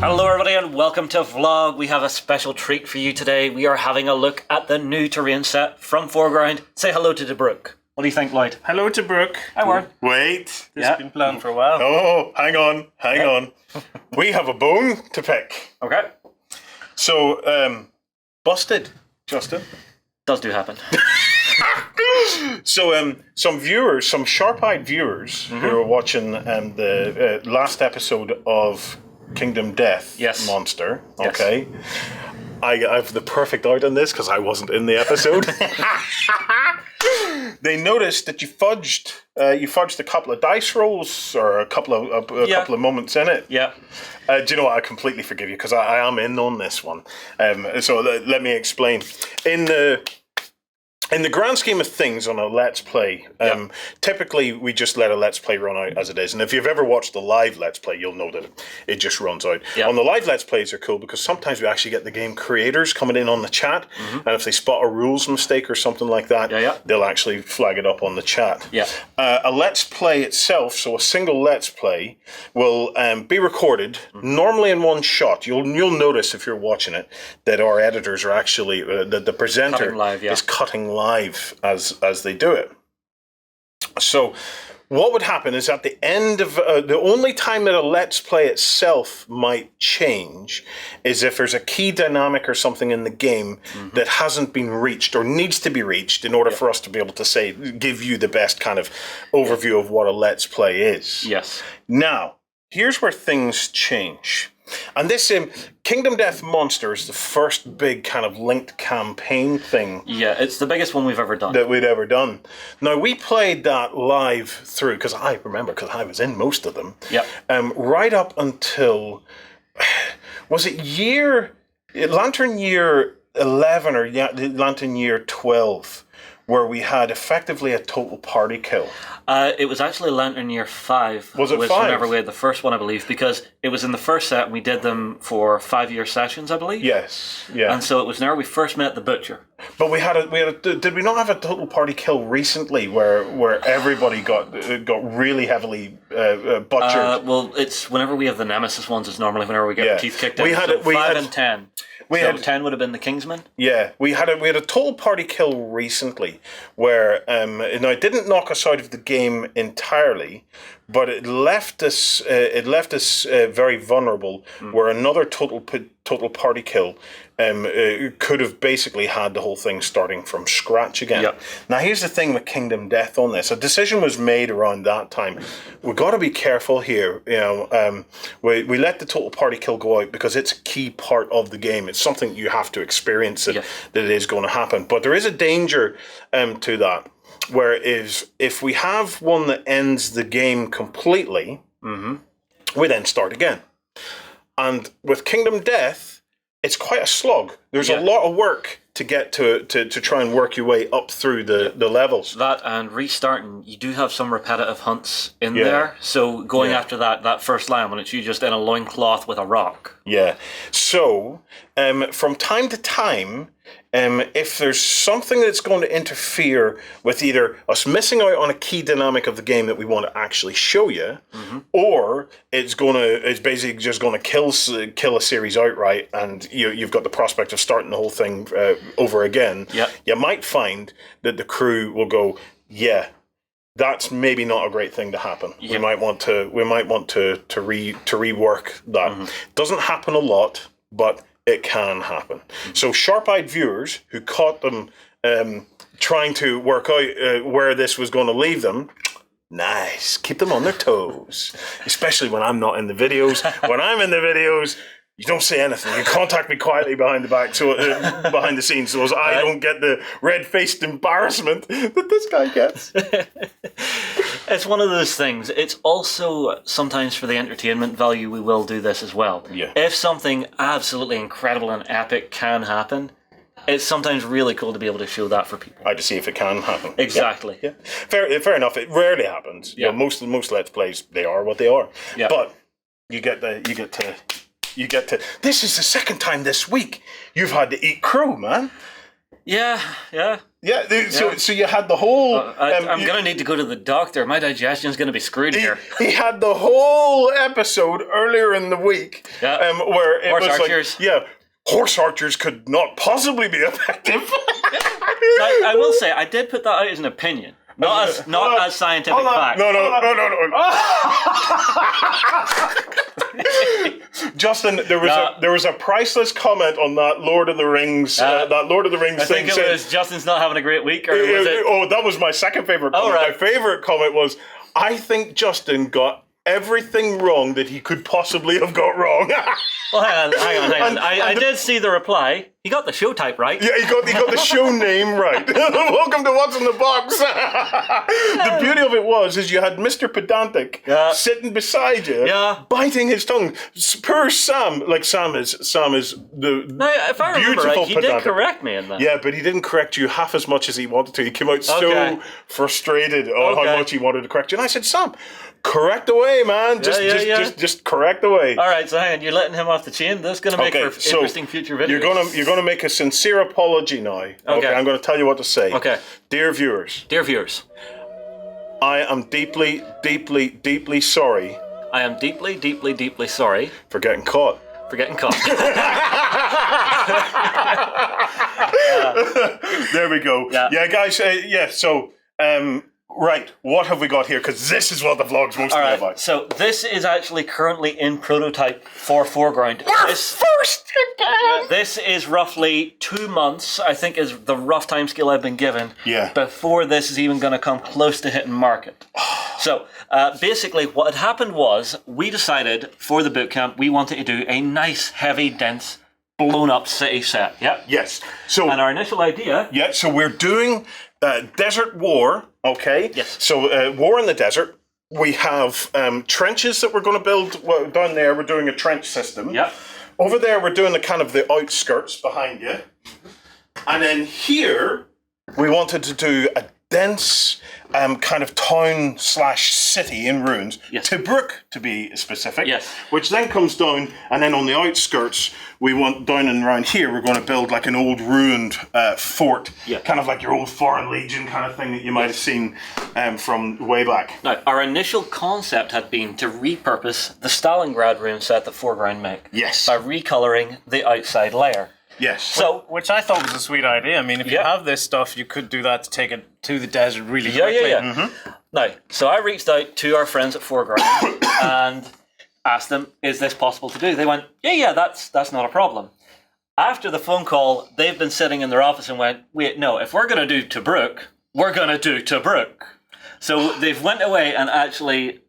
Hello everybody and welcome to Vlog. We have a special treat for you today. We are having a look at the new terrain set from 4Ground. Say hello to Tobruk. What do you think, Lloyd? Hello, Tobruk. Hi, Warren. Wait. This has been planned for a while. Oh, hang on. We have a bone to pick. Okay. So, busted, Justin. Does do happen. So, some sharp-eyed viewers who are watching the last episode of Kingdom Death Monster, okay? I have the perfect out on this because I wasn't in the episode. They noticed that you fudged a couple of dice rolls or a couple of moments in it. Yeah. Do you know what? I completely forgive you because I am in on this one. So let me explain. In the grand scheme of things on a Let's Play, typically we just let a Let's Play run out as it is. And if you've ever watched the live Let's Play, you'll know that it just runs out. Yep. On the live Let's Plays are cool because sometimes we actually get the game creators coming in on the chat. And if they spot a rules mistake or something like that, they'll actually flag it up on the chat. Yeah. A Let's Play itself, so a single Let's Play, will be recorded, normally in one shot. You'll notice if you're watching it that our editors are actually, the presenter is cutting live as they do it. So what would happen is at the end of the only time that a Let's Play itself might change is if there's a key dynamic or something in the game that hasn't been reached or needs to be reached in order for us to be able to give you the best kind of overview of what a Let's Play is. Yes. Now, here's where things change. And this Kingdom Death Monster is the first big kind of linked campaign thing. Yeah, it's the biggest one we've ever done. That we'd ever done. Now, we played that live through, because I remember, because I was in most of them. Yep. Right up until, was it Lantern Year 11 or Lantern Year 12, where we had effectively a total party kill. It was actually Lantern Year 5. Was it 5? Whenever we had the first one, I believe, because it was in the first set and we did them for 5-year sessions, I believe. Yes, yeah. And so it was whenever we first met the Butcher. But did we not have a total party kill recently where everybody got really heavily butchered? Well, it's whenever we have the Nemesis ones, it's normally whenever we get our teeth kicked in. We had 5 and 10. 10 would have been the Kingsman. Yeah, we had a total party kill recently where now it didn't knock us out of the game entirely, but it left us very vulnerable. Where another total party kill could have basically had the whole thing starting from scratch again. Yep. Now here's the thing with Kingdom Death on this. A decision was made around that time. We've got to be careful here. We let the total party kill go out because it's a key part of the game. It's something you have to experience that it is going to happen. But there is a danger to that. Whereas if we have one that ends the game completely, we then start again. And with Kingdom Death, it's quite a slog. There's a lot of work to get to try and work your way up through the levels. That and restarting, you do have some repetitive hunts in there. So going after that first line when it's you just in a loincloth with a rock. Yeah. So from time to time, if there's something that's going to interfere with either us missing out on a key dynamic of the game that we want to actually show you, or it's basically just going to kill a series outright, and you've got the prospect of starting the whole thing over again. You might find that the crew will go, that's maybe not a great thing to happen. We might want to rework that. Doesn't happen a lot, but it can happen. So sharp-eyed viewers who caught them trying to work out where this was going to leave them, nice. Keep them on their toes. Especially when I'm not in the videos. When I'm in the videos, you don't say anything. You contact me quietly behind the scenes, so as I don't get the red-faced embarrassment that this guy gets. It's one of those things. It's also sometimes for the entertainment value we will do this as well. Yeah. If something absolutely incredible and epic can happen, it's sometimes really cool to be able to show that for people. To see if it can happen. Exactly. Yeah. Fair enough. It rarely happens. Yeah. Most Let's Plays, they are what they are. Yeah. But you get to. This is the second time this week you've had to eat crow, man. Yeah. Yeah, so you had the whole... I'm going to need to go to the doctor. My digestion's going to be screwed here. He had the whole episode earlier in the week where it horse was archers. like, horse archers could not possibly be effective. I will say, I did put that out as an opinion. Not as scientific fact. No. Justin, there was a priceless comment on that Lord of the Rings I thing. think it was Justin's not having a great week, or was it? Oh, that was my second favorite comment. Right. My favorite comment was, I think Justin got everything wrong that he could possibly have got wrong. Well, hang on. I did see the reply. He got the show type right. Yeah, he got the show name right. Welcome to What's in the Box. The beauty of it is you had Mr. Pedantic sitting beside you, biting his tongue. Poor Sam. Like Sam is the now, if I remember right, he did correct me in that. Yeah, but he didn't correct you half as much as he wanted to. He came out so frustrated on how much he wanted to correct you. And I said, Sam, correct away, man. Just correct away. All right, so hang on. You're letting him off the chain. That's going to make for interesting future videos. You're going to make a sincere apology now. Okay, I'm going to tell you what to say. Okay. Dear viewers. I am deeply, deeply, deeply sorry. I am deeply, deeply, deeply sorry. For getting caught. There we go. Yeah guys, so... right, what have we got here? Because this is what the vlog's mostly about. So this is actually currently in prototype for 4Ground. This is roughly 2 months, I think, is the rough time scale I've been given. Yeah. Before this is even going to come close to hitting market. So basically what had happened was we decided for the bootcamp we wanted to do a nice, heavy, dense, blown up city set. Yeah. Yes. So. And our initial idea. Yeah. So we're doing desert war. Okay. Yes. So war in the desert. We have trenches that we're going to build down there. We're doing a trench system. Yeah. Over there, we're doing the kind of the outskirts behind you. And then here, we wanted to do a dense kind of town/city in ruins. Yes. Tobruk, to be specific. Yes. Which then comes down, and then on the outskirts, we want down and around here, we're going to build like an old ruined fort. Yeah. Kind of like your old Foreign Legion kind of thing that you might have seen from way back. Now, our initial concept had been to repurpose the Stalingrad rune set that 4Ground make. Yes. By recoloring the outside layer. Yes. So, which I thought was a sweet idea. I mean, if you have this stuff, you could do that to take it to the desert really quickly. Yeah. Mm-hmm. Now, so I reached out to our friends at 4Ground and asked them, is this possible to do? They went, yeah, that's not a problem. After the phone call, they've been sitting in their office and went, wait, no, if we're going to do Tobruk, we're going to do Tobruk. So they've went away and actually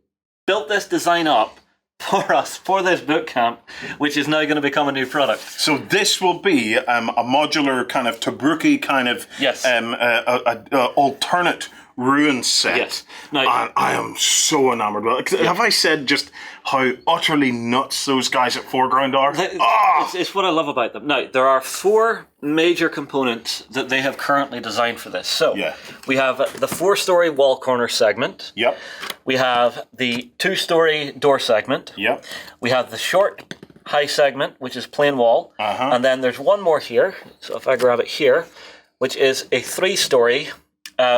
built this design up for us, for this bootcamp, which is now going to become a new product. So this will be a modular kind of Tobruki kind of alternate ruin set. Yes. Now, and I am so enamored with it. Have I said just how utterly nuts those guys at 4Ground are? It's what I love about them. Now, there are 4 major components that they have currently designed for this. So, we have the 4-story wall corner segment. Yep. We have the 2-story door segment. Yep. We have the short high segment, which is plain wall. And then there's one more here. So if I grab it here, which is a 3-story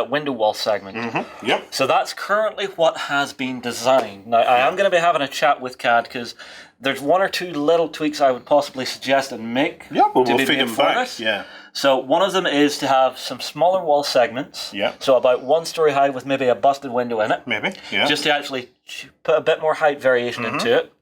window wall segment. Yep. So that's currently what has been designed. Now, I am going to be having a chat with CAD because there's 1 or 2 little tweaks I would possibly suggest and make we'll to be feed made them for back. this. Yeah. So one of them is to have some smaller wall segments. Yeah. So about 1 story high with maybe a busted window in it. Maybe. Yeah. Just to actually put a bit more height variation into it.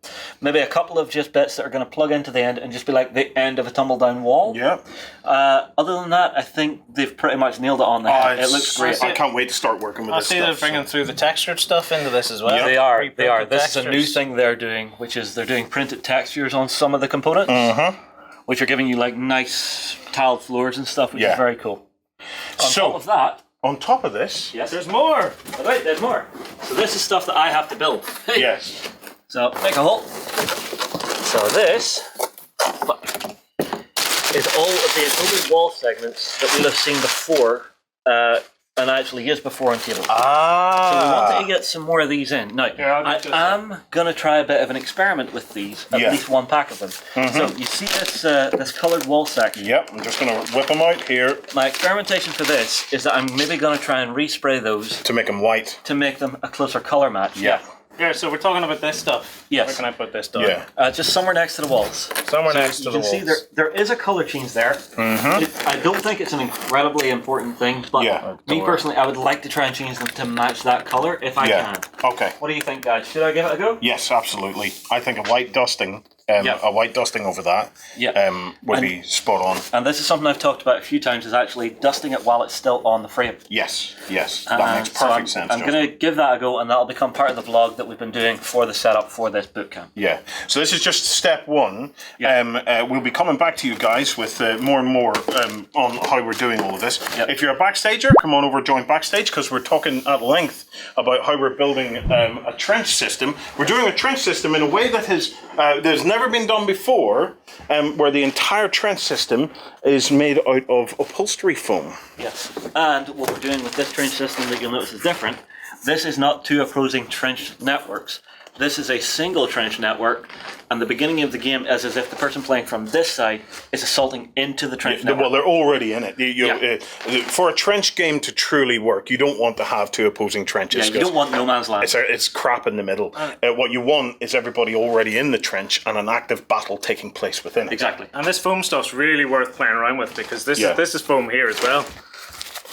Maybe a couple of just bits that are going to plug into the end and just be like the end of a tumble down wall. Yeah. Other than that, I think they've pretty much nailed it on the head. It looks great. I can't wait to start working with this stuff. I see they're bringing through the textured stuff into this as well. Yeah. They are. This is a new thing they're doing, which is they're doing printed textures on some of the components, which are giving you like nice tiled floors and stuff, which is very cool. On top of this, yes, there's more. Oh, wait, there's more. So this is stuff that I have to build. Yes. So make a hole. So this is all of the Adobe wall segments that we'll have seen before and actually used before on table. So we Ah. wanted to get some more of these in. Now, I am going to try a bit of an experiment with these, at least one pack of them. So you see this coloured wall section? Yep, I'm just going to whip them out here. My experimentation for this is that I'm maybe going to try and respray those to make them white. to make them a closer colour match. Yeah. Yeah, so we're talking about this stuff. Yes. Where can I put this down? Yeah. Just somewhere next to the walls. Somewhere next to the You walls. can see there is a colour change there. I don't think it's an incredibly important thing, but me personally, I would like to try and change them to match that colour if I can. Okay. What do you think, guys? Should I give it a go? Yes, absolutely. I think a white dusting, over that, would be spot on. And this is something I've talked about a few times, is actually dusting it while it's still on the frame. Yes, that makes perfect sense. I'm going to give that a go, and that'll become part of the vlog that we've been doing for the setup for this bootcamp. Yeah. So this is just step one. We'll be coming back to you guys with more and more on how we're doing all of this. If you're a backstager, come on over and join Backstage, because we're talking at length about how we're building a trench system. We're doing a trench system in a way that has there's never been done before, where the entire trench system is made out of upholstery foam. Yes. And what we're doing with this trench system that you'll notice is different. This is not two opposing trench networks. This is a single trench network, and the beginning of the game is as if the person playing from this side is assaulting into the trench network. Well, they're already in it. For a trench game to truly work, you don't want to have two opposing trenches. Yeah, you don't want no man's land. It's crap in the middle. What you want is everybody already in the trench and an active battle taking place within it. Exactly. And this foam stuff's really worth playing around with, because this is foam here as well.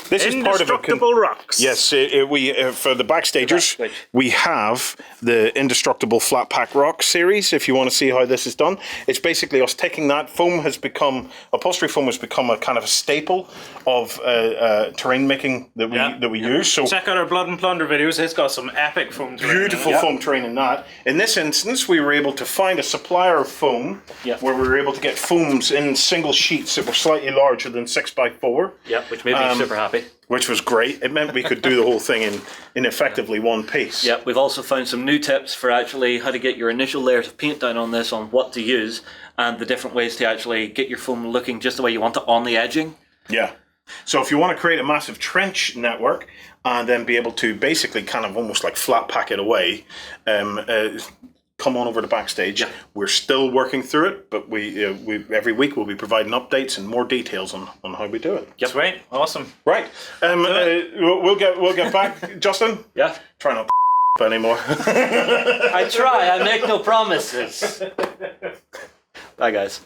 This is part of it. Indestructible rocks. Yes, we for the backstagers, we have the Indestructible Flat Pack Rock series. If you want to see how this is done, it's basically us taking that foam upholstery foam has become a kind of a staple of terrain making that we use. So check out our Blood and Plunder videos. It's got some epic foam terrain. Beautiful foam terrain in that. In this instance, we were able to find a supplier of foam where we were able to get foams in single sheets that were slightly larger than 6x4. Yeah, which made me super happy. Which was great. It meant we could do the whole thing in effectively one piece. Yeah, we've also found some new tips for actually how to get your initial layers of paint down on this, on what to use, and the different ways to actually get your foam looking just the way you want it on the edging. Yeah. So if you want to create a massive trench network and then be able to basically kind of almost like flat pack it away, come on over to Backstage. Yeah. We're still working through it, but we every week we'll be providing updates and more details on how we do it. Yep. Sweet. Awesome. Right. We'll get back. Justin? Yeah? Try not to anymore. I try. I make no promises. Bye, guys.